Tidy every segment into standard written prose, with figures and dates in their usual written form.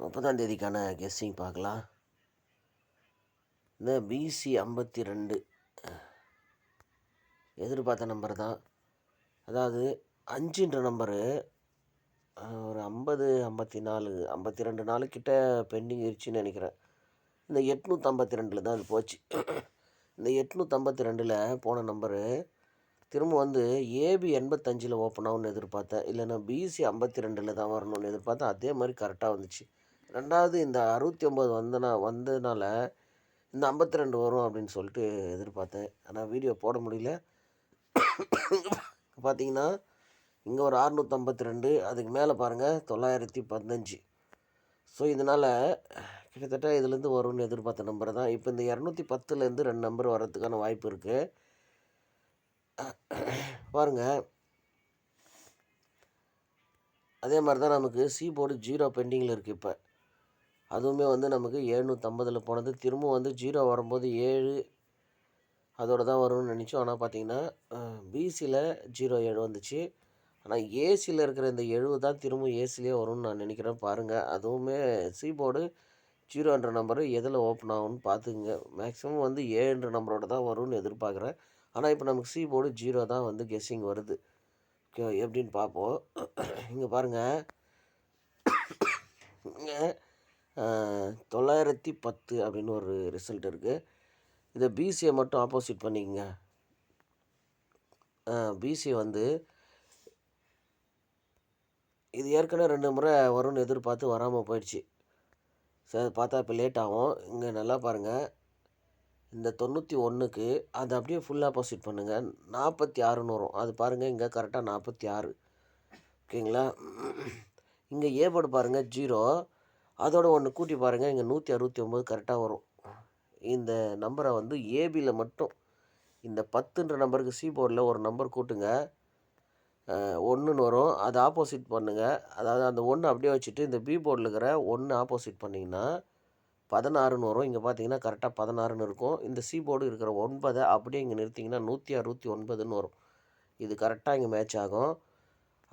30ஆம் தேதிக்கான guessing பார்க்கலாம். இந்த PC 52 எதிர்பார்த்த நம்பர் தான். அதாவது 5ன்ற நம்பரு ஒரு 50, 54, 52 நாளுக்கிட்ட பெண்டிங் இருந்துச்சுன்னு நினைக்கிறேன். இந்த 852 தான் அது போச்சு. இந்த 852 போன நம்பரு திரும்ப வந்து ஏபி 85 ஓப்பன் ஆகும்னு எதிர்பார்த்தேன். இல்லைன்னா பிசி 52 தான் வரணும்னு எதிர்பார்த்தேன். அதே மாதிரி கரெக்டாக வந்துச்சு. ரெண்டாவது இந்த 69 வந்ததுனால இந்த 52 வரும் அப்படின்னு சொல்லிட்டு எதிர்பார்த்தேன். ஆனால் வீடியோ போட முடியல. பார்த்தீங்கன்னா இங்கே ஒரு 652, அதுக்கு மேலே பாருங்கள் 915. ஸோ இதனால் கிட்டத்தட்ட இதுலேருந்து வரும்னு எதிர்பார்த்த நம்பர் தான். இப்போ இந்த 210லேருந்து 2 நம்பர் வர்றதுக்கான வாய்ப்பு இருக்குது. பாருங்கள், அதே மாதிரி தான் நமக்கு சி போர்டு 0 பெண்டிங்கில் இருக்குது. இப்போ அதுவுமே வந்து நமக்கு 750 போனது. திரும்ப வந்து 0 வரும்போது 7 அதோடு தான் வரும்னு நினச்சோம். ஆனால் பார்த்தீங்கன்னா பிசியில் 07 வந்துச்சு. ஆனால் ஏசியில் இருக்கிற இந்த 70 தான் திரும்ப ஏசிலே வரும்னு நான் நினைக்கிறேன். பாருங்கள், அதுவுமே சி போர்டு 0ன்ற நம்பரு எதில் ஓப்பன் ஆகும்னு பார்த்துக்குங்க. மேக்ஸிமம் வந்து 7ன்ற நம்பரோட தான் வரும்னு எதிர்பார்க்குறேன். ஆனால் இப்போ நமக்கு சி போர்டு 0 தான் வந்து கெஸ்ஸிங் வருது. ஓகே, எப்படின்னு பார்ப்போம். இங்கே பாருங்கள், இங்கே 910 அப்படின்னு ஒரு ரிசல்ட் இருக்குது. இதை பிசியை மட்டும் ஆப்போசிட் பண்ணிக்கங்க. பிசி வந்து இது ஏற்கனவே 2 முறை வரும்னு எதிர்பார்த்து வராமல் போயிடுச்சு. சரி, பார்த்தா இப்போ லேட் ஆகும். இங்கே நல்லா பாருங்கள், இந்த 91க்கு அதை அப்படியே ஃபுல் ஆப்போசிட் பண்ணுங்கள். 46ன்னு வரும். அது பாருங்கள், இங்கே கரெக்டாக 46. ஓகேங்களா? இங்கே ஏ போர்டு பாருங்கள் 0, அதோட ஒன்று கூட்டி பாருங்கள், இங்கே 169 கரெக்டாக வரும். இந்த நம்பரை வந்து ஏபியில் மட்டும் இந்த 10ன்ற நம்பருக்கு சி போர்டில் ஒரு நம்பர் கூட்டுங்க, 1ன்னு வரும். அதை ஆப்போசிட் பண்ணுங்கள். அதாவது அந்த 1 அப்படியே வச்சுட்டு இந்த பி போர்டில் இருக்கிற 1 ஆப்போசிட் பண்ணிங்கன்னா 16ன்னு வரும். இங்கே பார்த்தீங்கன்னா கரெக்டாக 16ன்னு இருக்கும். இந்த சி போர்டு இருக்கிற 9 அப்படியே இங்கே நிறுத்திங்கன்னா 169ன்னு வரும். இது கரெக்டாக இங்கே மேட்ச் ஆகும்.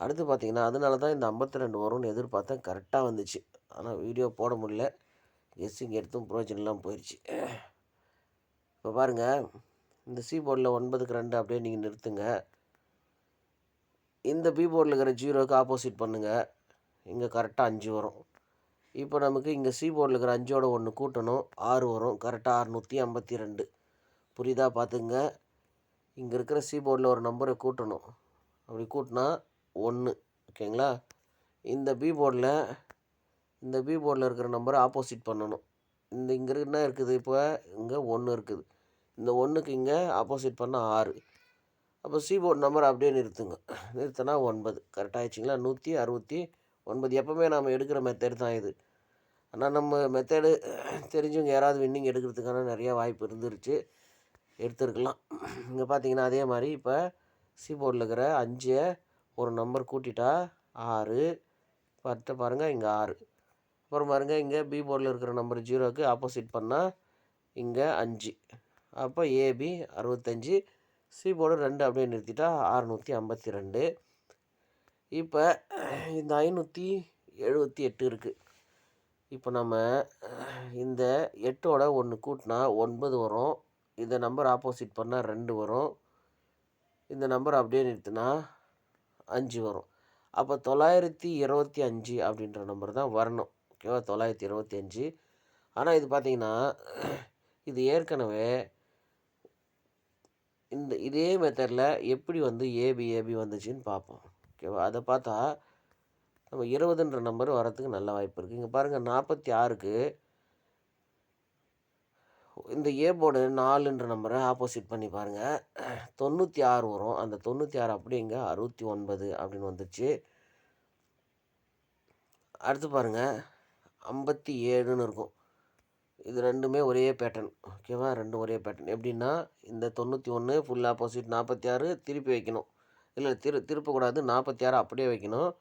அடுத்து பார்த்தீங்கன்னா அதனால தான் இந்த 52 வரும்னு எதிர்பார்த்தேன். கரெக்டாக வந்துச்சு. ஆனால் வீடியோ போட முடியல. கெஸ்ஸிங் எடுத்தும் பிரயோஜனம் இல்லாமல் போயிடுச்சு. இப்போ பாருங்கள், இந்த சி போர்டில் 9க்கு 2 அப்படியே நீங்கள் நிறுத்துங்க. இந்த பி போர்டில் இருக்கிற 0க்கு ஆப்போசிட் பண்ணுங்கள். இங்கே கரெக்டாக 5 வரும். இப்போ நமக்கு இங்கே சி போர்டில் இருக்கிற 5ஓட 1 கூட்டணும், 6 வரும். கரெக்டாக 652. புரியுதா? பார்த்துங்க, இங்கே இருக்கிற சி போர்டில் ஒரு நம்பரை கூட்டணும். அப்படி கூட்டினா 1. ஓகேங்களா? இந்த பி போர்டில் இருக்கிற நம்பரை ஆப்போசிட் பண்ணணும். இங்கே என்ன இருக்குது? இப்போ இங்கே 1 இருக்குது. இந்த 1க்கு இங்கே ஆப்போசிட் பண்ணால் 6. அப்போ சி போர்டு நம்பர் அப்படியே நிறுத்துங்க. நிறுத்தினா 9. கரெக்டாக ஆயிடுச்சிங்களா? 169. எப்போவுமே நாம் எடுக்கிற மெத்தட் தான் இது. ஆனால் நம்ம மெத்தடு தெரிஞ்சவங்க யாராவது வின்னிங் எடுக்கிறதுக்கான நிறையா வாய்ப்பு இருந்துருச்சு, எடுத்துருக்கலாம். இங்கே பார்த்தீங்கன்னா அதே மாதிரி இப்போ சி போர்டில் இருக்கிற 5 ஒரு நம்பர் கூட்டிட்டா 6. பாருங்கள், இங்கே 6. அப்புறம் பாருங்கள், இங்கே பி போர்டில் இருக்கிற நம்பர் 0க்கு ஆப்போசிட் பண்ணால் இங்கே 5. அப்போ ஏபி 65, சி போர்டு 2 அப்படியே நிறுத்திட்டா 652. இப்போ இந்த 578 இருக்குது. இப்போ நம்ம இந்த 8ஓட 1 கூட்டினா 9 வரும். இந்த நம்பர் ஆப்போசிட் பண்ணால் 2 வரும். இந்த நம்பர் அப்படியே நிறுத்தினா 5 வரும். அப்போ 925 அப்படின்ற நம்பர் தான் வரணும். ஓகேவா? 925. ஆனால் இது பார்த்திங்கன்னா இது ஏற்கனவே இதே மெத்தடில் எப்படி வந்து ஏபி வந்துச்சுன்னு பார்ப்போம். ஓகேவா? அதை பார்த்தா நம்ம 20ன்ற நம்பர் வரத்துக்கு நல்ல வாய்ப்பு இருக்குது. இங்கே பாருங்கள், 46க்கு இந்த ஏ போர்டு 4ன்ற நம்பரை ஆப்போசிட் பண்ணி பாருங்கள், 96 வரும். அந்த 96 அப்படியே இங்கே 69 அப்படின்னு வந்துச்சு. அடுத்து பாருங்கள், 57ன்னு இருக்கும். இது ரெண்டுமே ஒரே பேட்டர்ன். ஓகேவா? ரெண்டும் ஒரே பேட்டர்ன். எப்படின்னா இந்த 91 ஃபுல் ஆப்போசிட், 46 திருப்பி வைக்கணும். இல்லை, திருப்பக்கூடாது, 46 அப்படியே வைக்கணும்.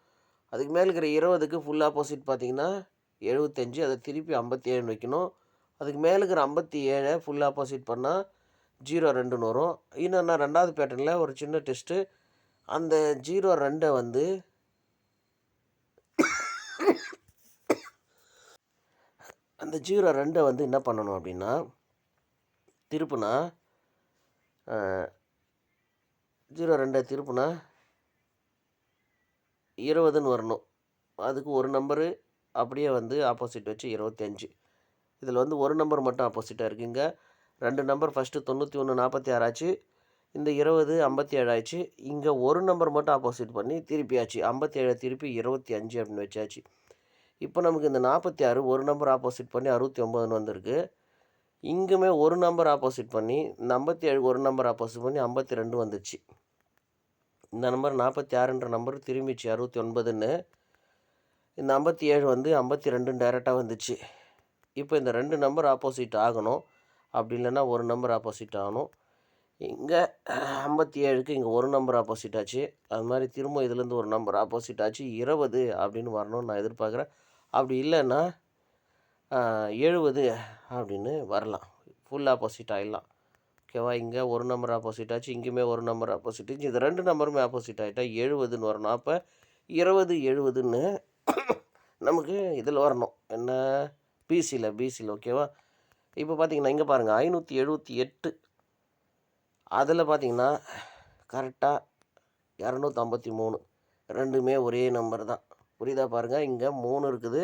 அதுக்கு மேலே இருக்கிற 20க்கு ஃபுல் ஆப்போசிட் பார்த்திங்கன்னா 75, அதை திருப்பி 57 வைக்கணும். அதுக்கு மேலே இருக்கிற 57 ஃபுல் ஆப்போசிட் பண்ணால் 02ன்னு வரும். இன்னும் நான் 2வது பேட்டர்னில் ஒரு சின்ன டெஸ்ட்டு, அந்த 02 வந்து அந்த 02 வந்து என்ன பண்ணணும் அப்படின்னா, திருப்புனா 02 திருப்புனா 20ன்னு வரணும். அதுக்கு ஒரு நம்பரு அப்படியே வந்து ஆப்போசிட் வச்சு 25. இதில் வந்து ஒரு நம்பர் மட்டும் ஆப்போசிட்டாக இருக்குது. இங்கே 2 நம்பர் ஃபஸ்ட்டு 91 46 ஆச்சு. இந்த 20 57 ஆயிடுச்சு. இங்கே ஒரு நம்பர் மட்டும் ஆப்போசிட் பண்ணி திருப்பியாச்சு. 57 திருப்பி 25 அப்படின்னு வச்சாச்சு. இப்போ நமக்கு இந்த 46 ஒரு நம்பர் ஆப்போசிட் பண்ணி 69ன்னு வந்திருக்கு. இங்குமே ஒரு நம்பர் ஆப்போசிட் பண்ணி இந்த 57 ஒரு நம்பர் ஆப்போசிட் பண்ணி 52 வந்துச்சு. இந்த நம்பர் 46ன்ற நம்பர் திரும்பிச்சு 69ன்னு. இந்த 57 வந்து 52ன்னு டைரெக்டாக வந்துச்சு. இப்போ இந்த 2 நம்பர் ஆப்போசிட் ஆகணும். அப்படி இல்லைன்னா ஒரு நம்பர் ஆப்போசிட் ஆகணும். இங்கே 57க்கு இங்கே ஒரு நம்பர் ஆப்போசிட் ஆச்சு. அது மாதிரி திரும்ப இதுலேருந்து ஒரு நம்பர் ஆப்போசிட் ஆச்சு. 20 அப்படின்னு வரணும்னு நான் எதிர்பார்க்குறேன். அப்படி இல்லைன்னா 70 அப்படின்னு வரலாம். ஃபுல் ஆப்போசிட் ஆகிடலாம். ஓகேவா? இங்கே ஒரு நம்பர் ஆப்போசிட் ஆச்சு. இங்கேயுமே ஒரு நம்பர் ஆப்போசிட் ஆச்சு. இது 2 நம்பருமே ஆப்போசிட் ஆகிட்டா 70ன்னு வரணும். அப்போ 20 70ன்னு நமக்கு இதில் வரணும். என்ன? பிசியில். ஓகேவா? இப்போ பார்த்தீங்கன்னா இங்கே பாருங்கள் 578. அதில் பார்த்தீங்கன்னா கரெக்டாக 253. ரெண்டுமே ஒரே நம்பர் தான். புரியுதா பாருங்கள்? இங்கே 3 இருக்குது.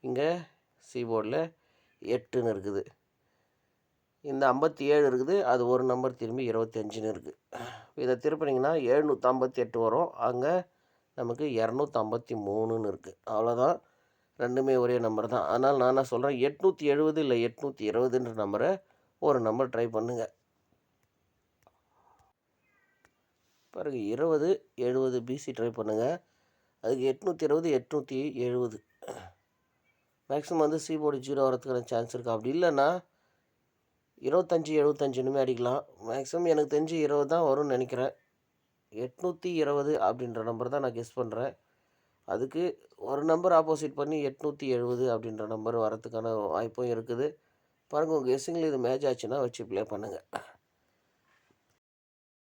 இங்கே போர்டில் 8ன்னு இருக்குது. இந்த 57 இருக்குது. அது ஒரு நம்பர் திரும்பி 25ன்னு இருக்குது. இதை திருப்பினீங்கன்னா 758 வரும். அங்கே நமக்கு 253ன்னு இருக்குது. அவ்வளோதான். ரெண்டுமே ஒரே நம்பர் தான். அதனால் நான் என்ன சொல்கிறேன், 870 இல்லை 820ன்ற நம்பரை ஒரு நம்பர் ட்ரை பண்ணுங்கள். பாருங்க 20 70 பிசி ட்ரை பண்ணுங்கள். அதுக்கு 820 870 மேக்ஸிமம் வந்து போர்டு 0 வரதுக்கான சான்ஸ் இருக்குது. அப்படி இல்லைன்னா 25 75 அடிக்கலாம். மேக்ஸிமம் எனக்கு தெரிஞ்சு 20 தான் வரும்னு நினைக்கிறேன். 820 அப்படின்ற நம்பர் தான் நான் கெஸ் பண்ணுறேன். அதுக்கு ஒரு நம்பர் ஆப்போசிட் பண்ணி 870 அப்படின்ற நம்பர் வரத்துக்கான வாய்ப்பும் இருக்குது. பாருங்கள், உங்கள் கெஸ்ஸிங்கில் இது மேட்ச் ஆச்சுன்னா வச்சு ப்ளே பண்ணுங்கள்.